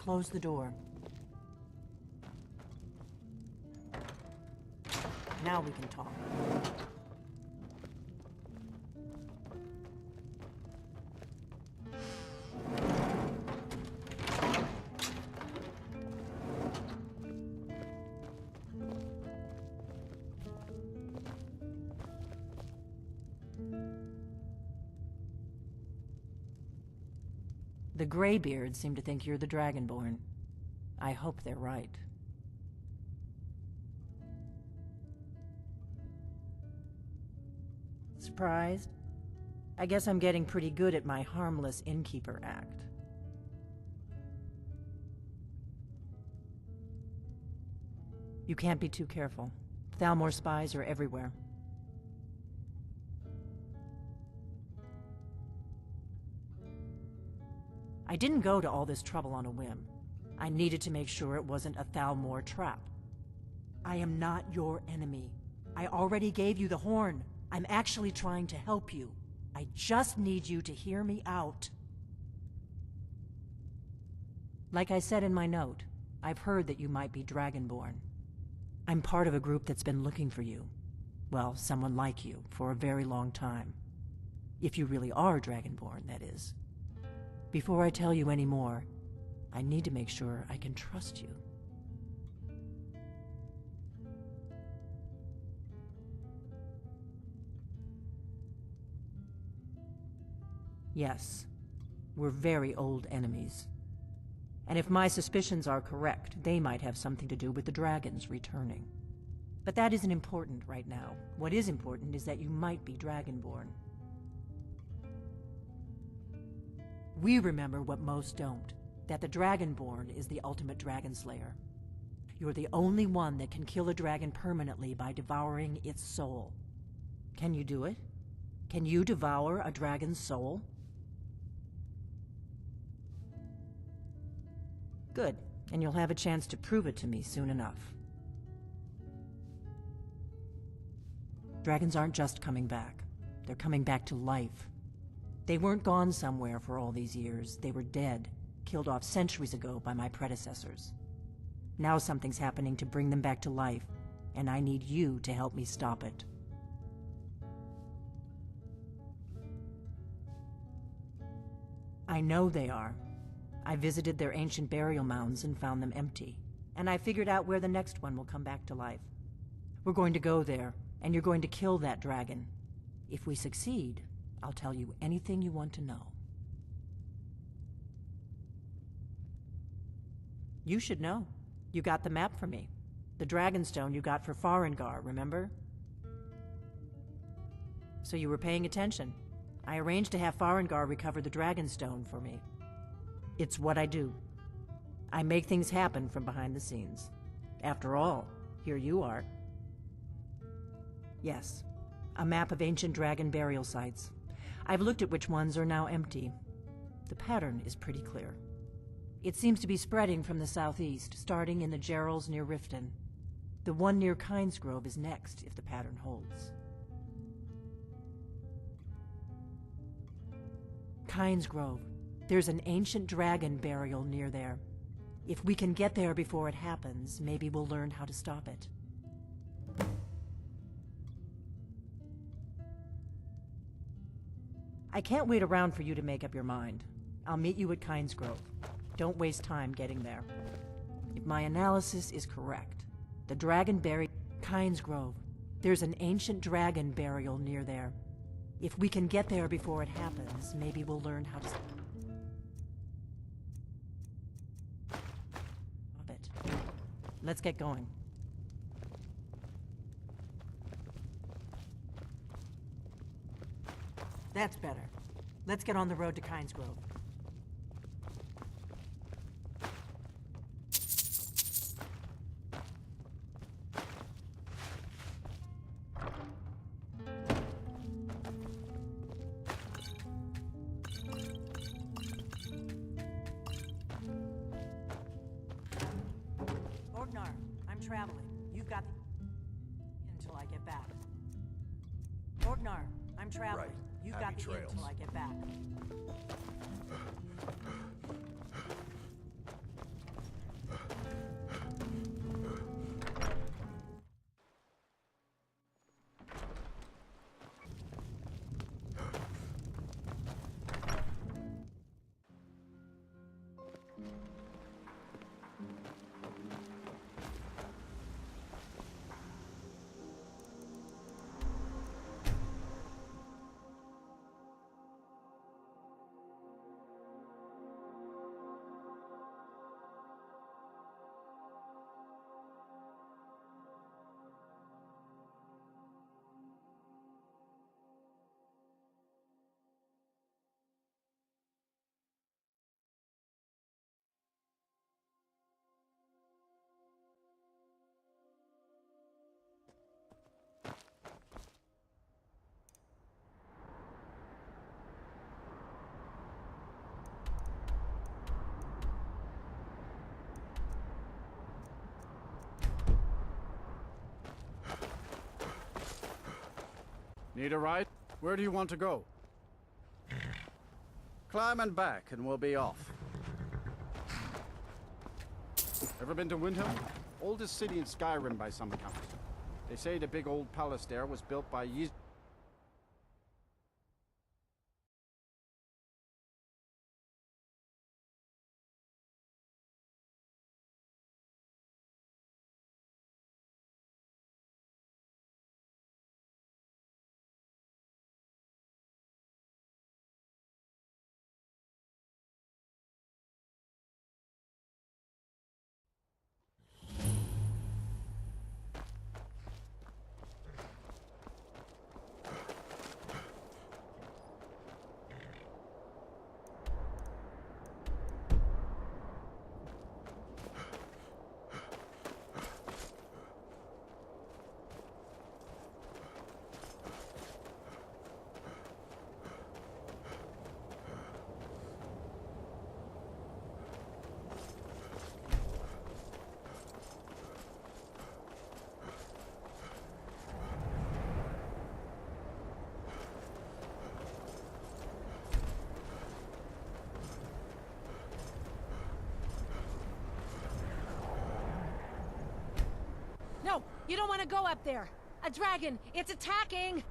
close the door. Now we can talk. The Greybeards seem to think you're the Dragonborn. I hope they're right. Surprised? I guess I'm getting pretty good at my harmless innkeeper act. You can't be too careful. Thalmor spies are everywhere. I didn't go to all this trouble on a whim. I needed to make sure it wasn't a Thalmor trap. I am not your enemy. I already gave you the horn. I'm actually trying to help you. I just need you to hear me out. Like I said in my note, I've heard that you might be Dragonborn. I'm part of a group that's been looking for you. Well, someone like you, for a very long time. If you really are Dragonborn, that is. Before I tell you any more, I need to make sure I can trust you. Yes, we're very old enemies. And if my suspicions are correct, they might have something to do with the dragons returning. But that isn't important right now. What is important is that you might be Dragonborn. We remember what most don't, that the Dragonborn is the ultimate dragon slayer. You're the only one that can kill a dragon permanently by devouring its soul. Can you do it? Can you devour a dragon's soul? Good, and you'll have a chance to prove it to me soon enough. Dragons aren't just coming back. They're coming back to life. They weren't gone somewhere for all these years. They were dead, killed off centuries ago by my predecessors. Now something's happening to bring them back to life, and I need you to help me stop it. I know they are. I visited their ancient burial mounds and found them empty, and I figured out where the next one will come back to life. We're going to go there, and you're going to kill that dragon. If we succeed, I'll tell you anything you want to know. You should know. You got the map for me. The Dragonstone you got for Farengar, remember? So you were paying attention. I arranged to have Farengar recover the Dragonstone for me. It's what I do. I make things happen from behind the scenes. After all, here you are. Yes, a map of ancient dragon burial sites. I've looked at which ones are now empty. The pattern is pretty clear. It seems to be spreading from the southeast, starting in the Gerals near Riften. The one near Kynesgrove is next, if the pattern holds. Kynesgrove. There's an ancient dragon burial near there. If we can get there before it happens, maybe we'll learn how to stop it. I can't wait around for you to make up your mind. I'll meet you at Kynesgrove. Don't waste time getting there. If my analysis is correct, the dragon buried Kynesgrove. There's an ancient dragon burial near there. If we can get there before it happens, maybe we'll learn how to stop it. Let's get going. That's better. Let's get on the road to Kynesgrove. Ordnar, I'm traveling. You've got until I get back. Ordnar, I'm traveling. Right. You've Happy got the trails. until I get back. Need a ride? Where do you want to go? Climb and back, and we'll be off. Ever been to Windhelm? Oldest city in Skyrim by some accounts. They say the big old palace there was built by No, you don't want to go up there. A dragon, it's attacking!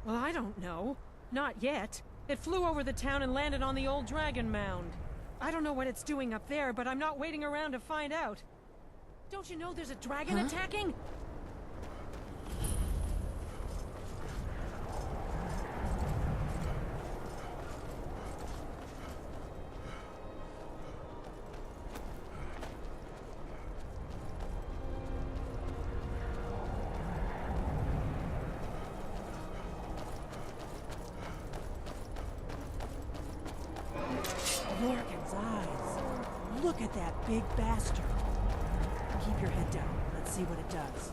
Well, I don't know. Not yet. It flew over the town and landed on the old dragon mound. I don't know what it's doing up there, but I'm not waiting around to find out. Don't you know there's a dragon attacking? Lorcan's eyes. Look at that big bastard. Keep your head down. Let's see what it does.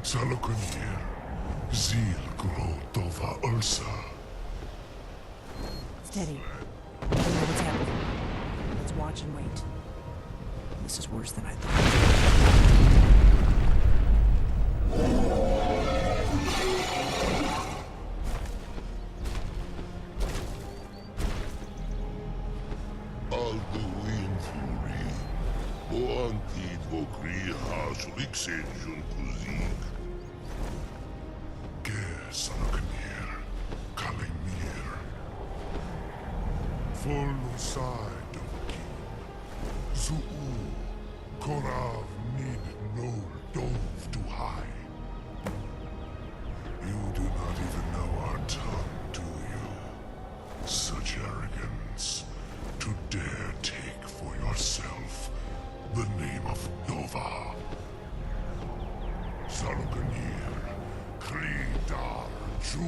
Salokunir, Zil Grotova Ursa. Steady. I don't know what's happening. Let's watch and wait. This is worse than I thought. Alduin Fury, Boantid Vokriha Suliksenjun Kuzik. Ger Salokunir, Kalimir. Volusai Doki. Zuu, Korav Nin Nol Dove to high. You do not even know our tongue, do you? Such arrogance, to dare take for yourself the name of Nova. Salokunir, Kridar Jur.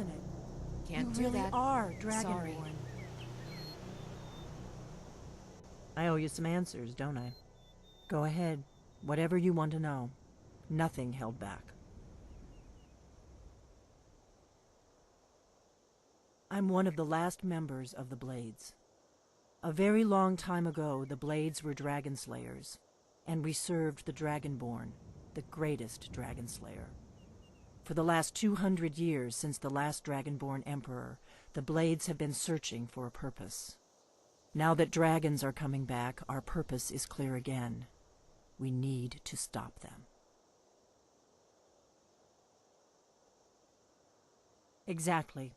isn't it? Can't you do really that. are Sorry. Dragonborn. I owe you some answers, don't I? Go ahead. Whatever you want to know. Nothing held back. I'm one of the last members of the Blades. A very long time ago, the Blades were dragon slayers, and we served the Dragonborn, the greatest dragon slayer. For the last 200 years since the last Dragonborn Emperor, the Blades have been searching for a purpose. Now that dragons are coming back, our purpose is clear again. We need to stop them. Exactly.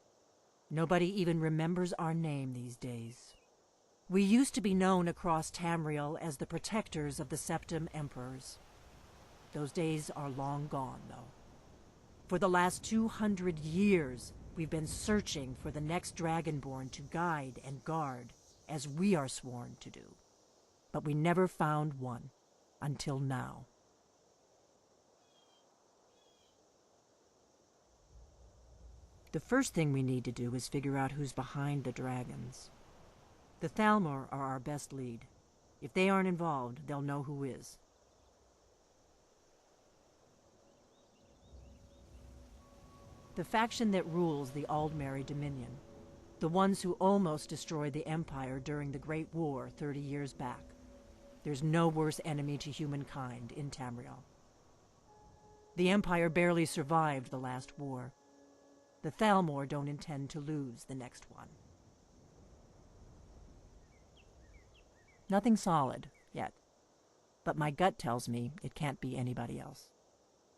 Nobody even remembers our name these days. We used to be known across Tamriel as the protectors of the Septim Emperors. Those days are long gone, though. For the last 200 years, we've been searching for the next Dragonborn to guide and guard, as we are sworn to do. But we never found one, until now. The first thing we need to do is figure out who's behind the dragons. The Thalmor are our best lead. If they aren't involved, they'll know who is. The faction that rules the Aldmeri Dominion. The ones who almost destroyed the Empire during the Great War 30 years back. There's no worse enemy to humankind in Tamriel. The Empire barely survived the last war. The Thalmor don't intend to lose the next one. Nothing solid, yet. But my gut tells me it can't be anybody else.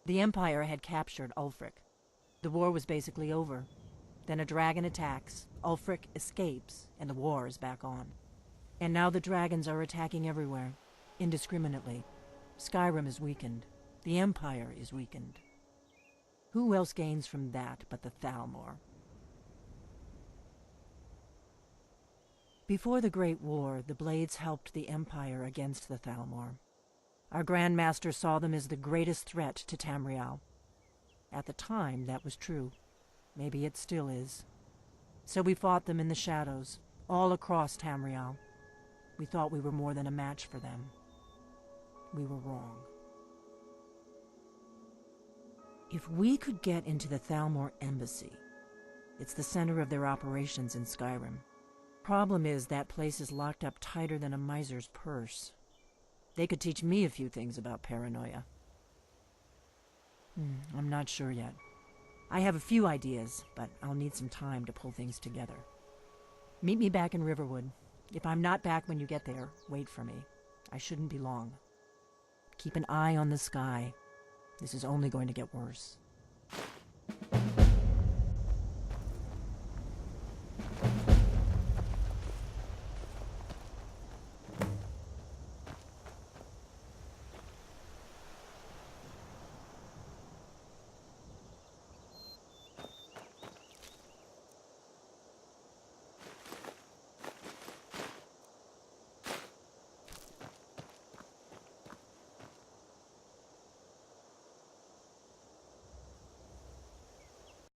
The Empire had captured Ulfric. The war was basically over. Then a dragon attacks, Ulfric escapes, and the war is back on. And now the dragons are attacking everywhere, indiscriminately. Skyrim is weakened. The Empire is weakened. Who else gains from that but the Thalmor? Before the Great War, the Blades helped the Empire against the Thalmor. Our Grand Master saw them as the greatest threat to Tamriel. At the time, that was true. Maybe it still is. So we fought them in the shadows, all across Tamriel. We thought we were more than a match for them. We were wrong. If we could get into the Thalmor embassy, it's the center of their operations in Skyrim. Problem is, that place is locked up tighter than a miser's purse. They could teach me a few things about paranoia. I'm not sure yet. I have a few ideas, but I'll need some time to pull things together. Meet me back in Riverwood. If I'm not back when you get there, wait for me. I shouldn't be long. Keep an eye on the sky. This is only going to get worse.